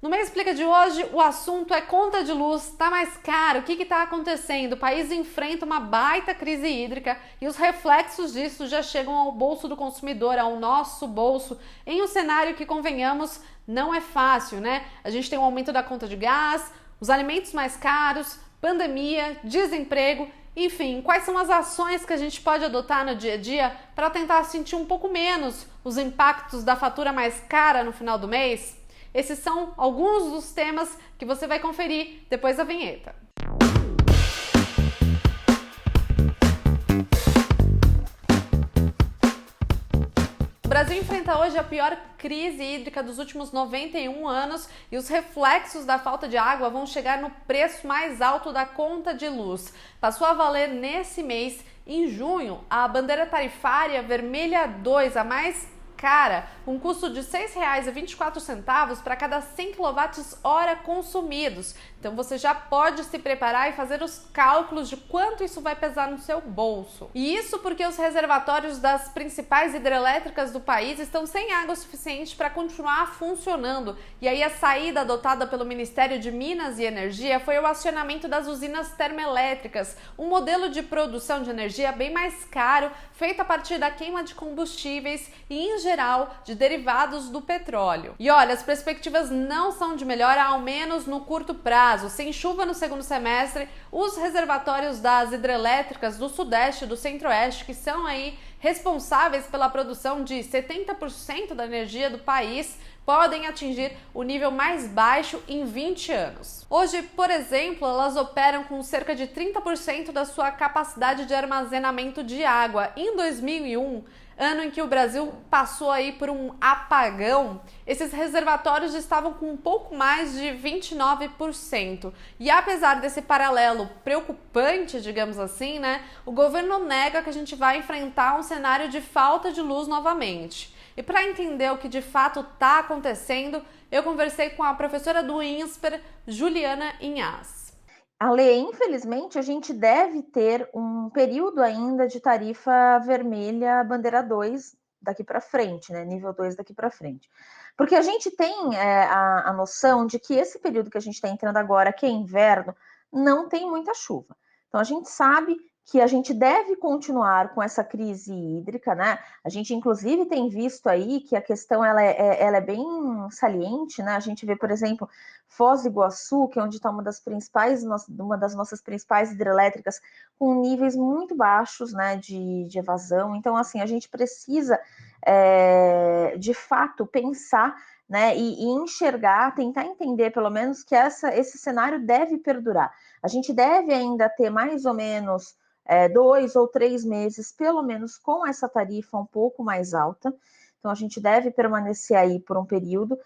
No Mês Explica de hoje, o assunto é conta de luz, tá mais caro, o que está acontecendo? O país enfrenta uma baita crise hídrica e os reflexos disso já chegam ao bolso do consumidor, ao nosso bolso, em um cenário que, convenhamos, não é fácil, né? A gente tem um aumento da conta de gás, os alimentos mais caros, pandemia, desemprego, enfim, quais são as ações que a gente pode adotar no dia a dia para tentar sentir um pouco menos os impactos da fatura mais cara no final do mês? Esses são alguns dos temas que você vai conferir depois da vinheta. O Brasil enfrenta hoje a pior crise hídrica dos últimos 91 anos e os reflexos da falta de água vão chegar no preço mais alto da conta de luz. Passou a valer nesse mês, em junho, a bandeira tarifária vermelha 2, a mais cara, um custo de R$ 6,24 para cada 100 kWh consumidos. Então você já pode se preparar e fazer os cálculos de quanto isso vai pesar no seu bolso. E isso porque os reservatórios das principais hidrelétricas do país estão sem água suficiente para continuar funcionando. E aí a saída adotada pelo Ministério de Minas e Energia foi o acionamento das usinas termoelétricas, um modelo de produção de energia bem mais caro, feito a partir da queima de combustíveis e, em geral, de derivados do petróleo. E olha, as perspectivas não são de melhora, ao menos no curto prazo. Sem chuva no segundo semestre, os reservatórios das hidrelétricas do Sudeste e do Centro-Oeste, que são aí responsáveis pela produção de 70% da energia do país, podem atingir o nível mais baixo em 20 anos. Hoje, por exemplo, elas operam com cerca de 30% da sua capacidade de armazenamento de água. Em 2001, ano em que o Brasil passou aí por um apagão, esses reservatórios estavam com um pouco mais de 29%. E apesar desse paralelo preocupante, digamos assim, né, o governo nega que a gente vai enfrentar um cenário de falta de luz novamente. E para entender o que de fato está acontecendo, eu conversei com a professora do INSPER, Juliana Inhas. Ale, infelizmente, a gente deve ter um período ainda de tarifa vermelha bandeira 2 daqui para frente, né? Nível 2 daqui para frente. Porque a gente tem a noção de que esse período que a gente está entrando agora, que é inverno, não tem muita chuva. Então, a gente sabe que a gente deve continuar com essa crise hídrica, né? A gente, inclusive, tem visto aí que a questão ela é bem saliente, né? A gente vê, por exemplo, Foz do Iguaçu, que é onde está uma das nossas principais hidrelétricas, com níveis muito baixos, né, de evasão. Então, assim, a gente precisa, de fato, pensar, né, e enxergar, tentar entender, pelo menos, que esse cenário deve perdurar. A gente deve ainda ter mais ou menos 2 ou 3 meses, pelo menos, com essa tarifa um pouco mais alta. Então, a gente deve permanecer aí por um período,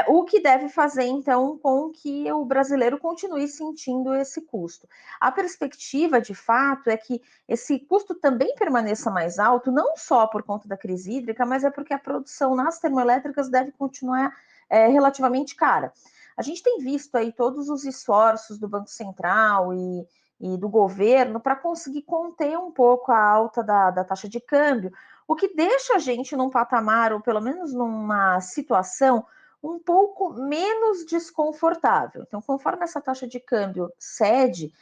o que deve fazer, então, com que o brasileiro continue sentindo esse custo. A perspectiva, de fato, é que esse custo também permaneça mais alto, não só por conta da crise hídrica, mas é porque a produção nas termoelétricas deve continuar relativamente cara. A gente tem visto aí todos os esforços do Banco Central e do governo para conseguir conter um pouco a alta da taxa de câmbio, o que deixa a gente num patamar, ou pelo menos numa situação, um pouco menos desconfortável. Então, conforme essa taxa de câmbio cede,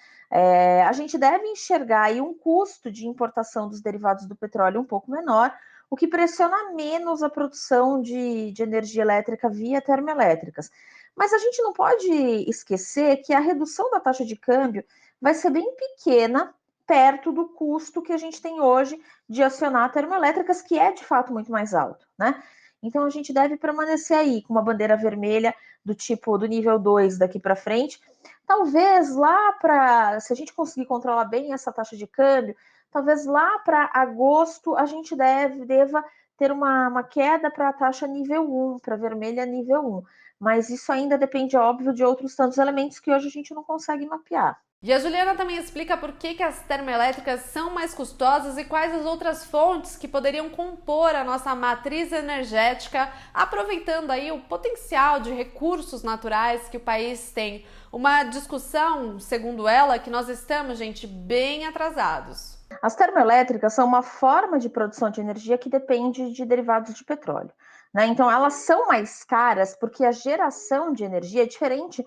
a gente deve enxergar aí um custo de importação dos derivados do petróleo um pouco menor, o que pressiona menos a produção de energia elétrica via termoelétricas. Mas a gente não pode esquecer que a redução da taxa de câmbio vai ser bem pequena perto do custo que a gente tem hoje de acionar termoelétricas, que é de fato muito mais alto, né? Então a gente deve permanecer aí com uma bandeira vermelha do tipo do nível 2 daqui para frente. Talvez lá para, se a gente conseguir controlar bem essa taxa de câmbio, talvez lá para agosto a gente deva ter uma queda para a taxa nível 1, para vermelha nível 1. Mas isso ainda depende, óbvio, de outros tantos elementos que hoje a gente não consegue mapear. E a Juliana também explica por que as termoelétricas são mais custosas e quais as outras fontes que poderiam compor a nossa matriz energética, aproveitando aí o potencial de recursos naturais que o país tem. Uma discussão, segundo ela, que nós estamos, gente, bem atrasados. As termoelétricas são uma forma de produção de energia que depende de derivados de petróleo. né? Então, elas são mais caras porque a geração de energia é diferente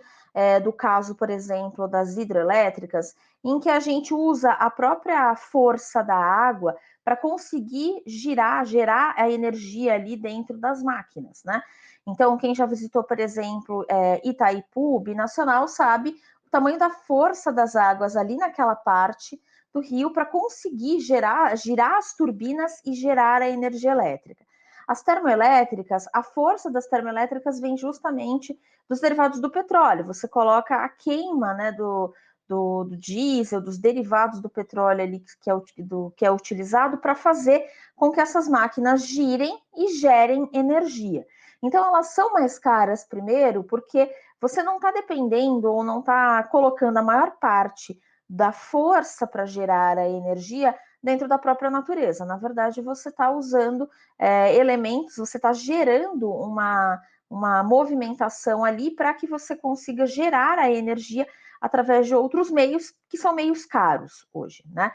do caso, por exemplo, das hidrelétricas, em que a gente usa a própria força da água para conseguir gerar a energia ali dentro das máquinas, né? Então, quem já visitou, por exemplo, Itaipu, Binacional, sabe o tamanho da força das águas ali naquela parte do rio para conseguir girar as turbinas e gerar a energia elétrica. As termoelétricas, a força das termoelétricas vem justamente dos derivados do petróleo. Você coloca a queima, né, do diesel, dos derivados do petróleo ali que é utilizado para fazer com que essas máquinas girem e gerem energia. Então, elas são mais caras, primeiro, porque você não está dependendo ou não está colocando a maior parte da força para gerar a energia dentro da própria natureza. Na verdade, você está usando elementos, você está gerando uma movimentação ali para que você consiga gerar a energia através de outros meios que são meios caros hoje, né?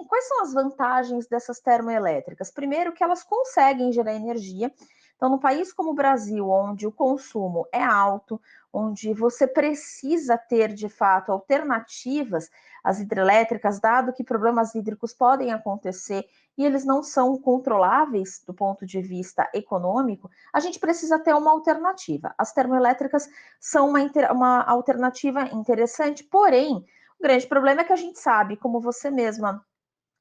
Quais são as vantagens dessas termoelétricas? Primeiro, que elas conseguem gerar energia. Então, num país como o Brasil, onde o consumo é alto, onde você precisa ter, de fato, alternativas às hidrelétricas, dado que problemas hídricos podem acontecer e eles não são controláveis do ponto de vista econômico, a gente precisa ter uma alternativa. As termoelétricas são uma alternativa interessante, porém, o grande problema é que a gente sabe, como você mesma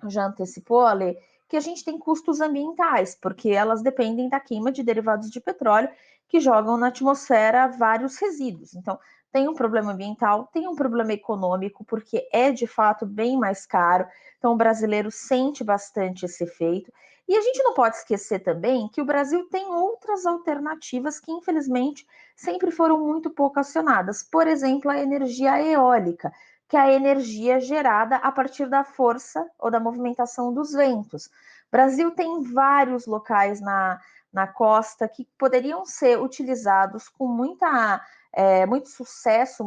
já antecipou, Ale, que a gente tem custos ambientais, porque elas dependem da queima de derivados de petróleo que jogam na atmosfera vários resíduos. Então, tem um problema ambiental, tem um problema econômico, porque é de fato bem mais caro. Então, o brasileiro sente bastante esse efeito. E a gente não pode esquecer também que o Brasil tem outras alternativas que, infelizmente, sempre foram muito pouco acionadas. Por exemplo, a energia eólica, que é a energia gerada a partir da força ou da movimentação dos ventos. O Brasil tem vários locais na costa que poderiam ser utilizados com muito sucesso,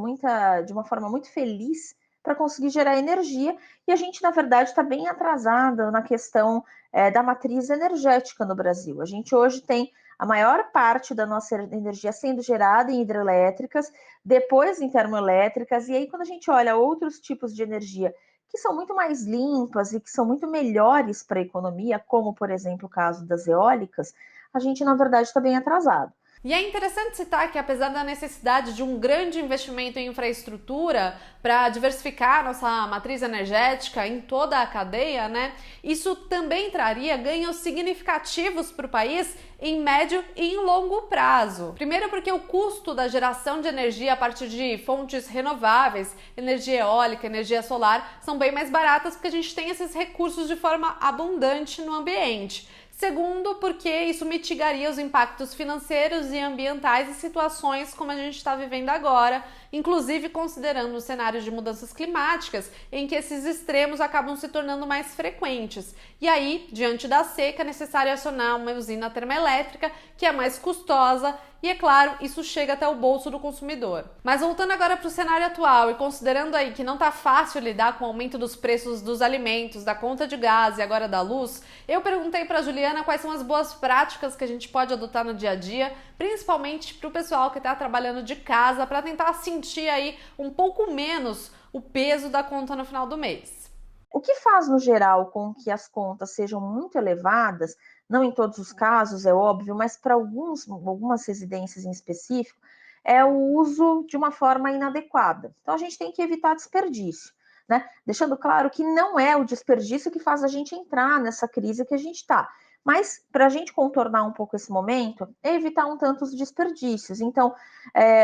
de uma forma muito feliz, para conseguir gerar energia, e a gente, na verdade, está bem atrasada na questão da matriz energética no Brasil. A gente hoje tem a maior parte da nossa energia sendo gerada em hidrelétricas, depois em termoelétricas, e aí quando a gente olha outros tipos de energia que são muito mais limpas e que são muito melhores para a economia, como, por exemplo, o caso das eólicas, a gente, na verdade, está bem atrasado. E é interessante citar que, apesar da necessidade de um grande investimento em infraestrutura para diversificar nossa matriz energética em toda a cadeia, né, isso também traria ganhos significativos para o país em médio e em longo prazo. Primeiro, porque o custo da geração de energia a partir de fontes renováveis, energia eólica, energia solar, são bem mais baratas porque a gente tem esses recursos de forma abundante no ambiente. Segundo, porque isso mitigaria os impactos financeiros e ambientais em situações como a gente está vivendo agora, inclusive considerando os cenários de mudanças climáticas, em que esses extremos acabam se tornando mais frequentes. E aí, diante da seca, é necessário acionar uma usina termoelétrica, que é mais custosa, e é claro, isso chega até o bolso do consumidor. Mas voltando agora para o cenário atual e considerando aí que não está fácil lidar com o aumento dos preços dos alimentos, da conta de gás e agora da luz, eu perguntei para a Juliana quais são as boas práticas que a gente pode adotar no dia a dia, principalmente para o pessoal que está trabalhando de casa, para tentar sentir aí um pouco menos o peso da conta no final do mês. O que faz, no geral, com que as contas sejam muito elevadas, não em todos os casos, é óbvio, mas para algumas residências em específico, é o uso de uma forma inadequada. Então, a gente tem que evitar desperdício, né? Deixando claro que não é o desperdício que faz a gente entrar nessa crise que a gente está. Mas, para a gente contornar um pouco esse momento, é evitar um tanto os desperdícios. Então,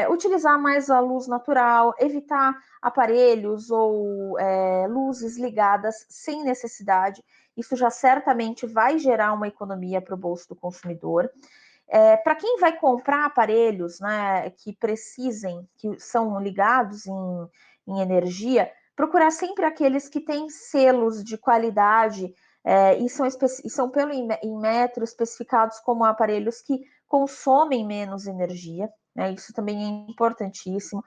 utilizar mais a luz natural, evitar aparelhos ou luzes ligadas sem necessidade. Isso já certamente vai gerar uma economia para o bolso do consumidor. Para quem vai comprar aparelhos, né, que são ligados em energia, procurar sempre aqueles que têm selos de qualidade e são em metro especificados como aparelhos que consomem menos energia, né? Isso também é importantíssimo.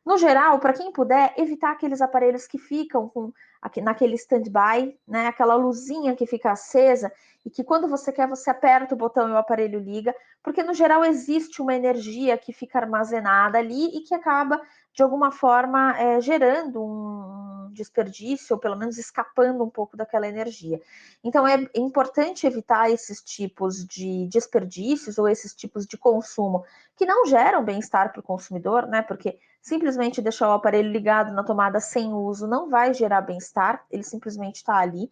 No geral, para quem puder, evitar aqueles aparelhos que ficam com aqui naquele stand-by, né? Aquela luzinha que fica acesa e que quando você quer, você aperta o botão e o aparelho liga, porque no geral existe uma energia que fica armazenada ali e que acaba, de alguma forma, gerando um desperdício, ou pelo menos escapando um pouco daquela energia. Então é importante evitar esses tipos de desperdícios ou esses tipos de consumo que não geram bem-estar para o consumidor, né? Porque simplesmente deixar o aparelho ligado na tomada sem uso não vai gerar bem-estar, ele simplesmente está ali.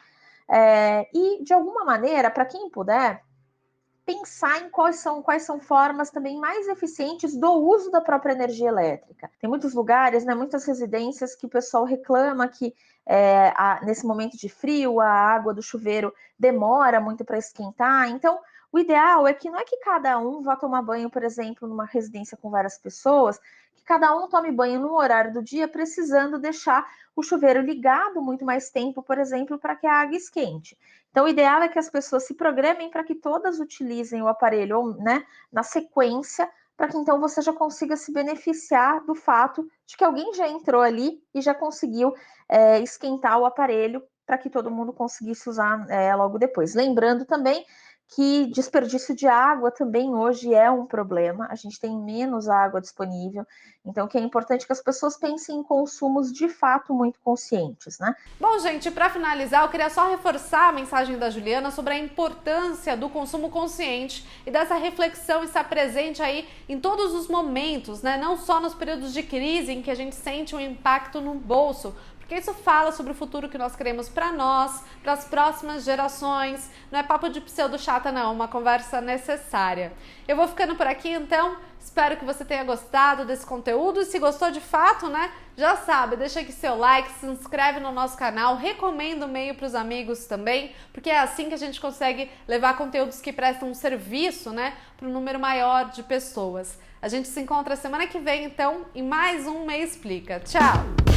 E, de alguma maneira, para quem puder, pensar em quais são formas também mais eficientes do uso da própria energia elétrica. Tem muitos lugares, né, muitas residências que o pessoal reclama que nesse momento de frio a água do chuveiro demora muito para esquentar. Então, o ideal é que não é que cada um vá tomar banho, por exemplo, numa residência com várias pessoas, que cada um tome banho no horário do dia, precisando deixar o chuveiro ligado muito mais tempo, por exemplo, para que a água esquente. Então, o ideal é que as pessoas se programem para que todas utilizem o aparelho, né, na sequência, para que então você já consiga se beneficiar do fato de que alguém já entrou ali e já conseguiu esquentar o aparelho para que todo mundo conseguisse usar logo depois. Lembrando também que desperdício de água também hoje é um problema, a gente tem menos água disponível, então que é importante que as pessoas pensem em consumos de fato muito conscientes, né? Bom, gente, para finalizar, eu queria só reforçar a mensagem da Juliana sobre a importância do consumo consciente e dessa reflexão estar presente aí em todos os momentos, né? Não só nos períodos de crise em que a gente sente um impacto no bolso, porque isso fala sobre o futuro que nós queremos para nós, para as próximas gerações. Não é papo de pseudo chata não, é uma conversa necessária. Eu vou ficando por aqui então, espero que você tenha gostado desse conteúdo e se gostou de fato, né, já sabe, deixa aqui seu like, se inscreve no nosso canal, recomenda o meio para os amigos também, porque é assim que a gente consegue levar conteúdos que prestam um serviço, né, para um número maior de pessoas. A gente se encontra semana que vem então em mais um Me Explica. Tchau!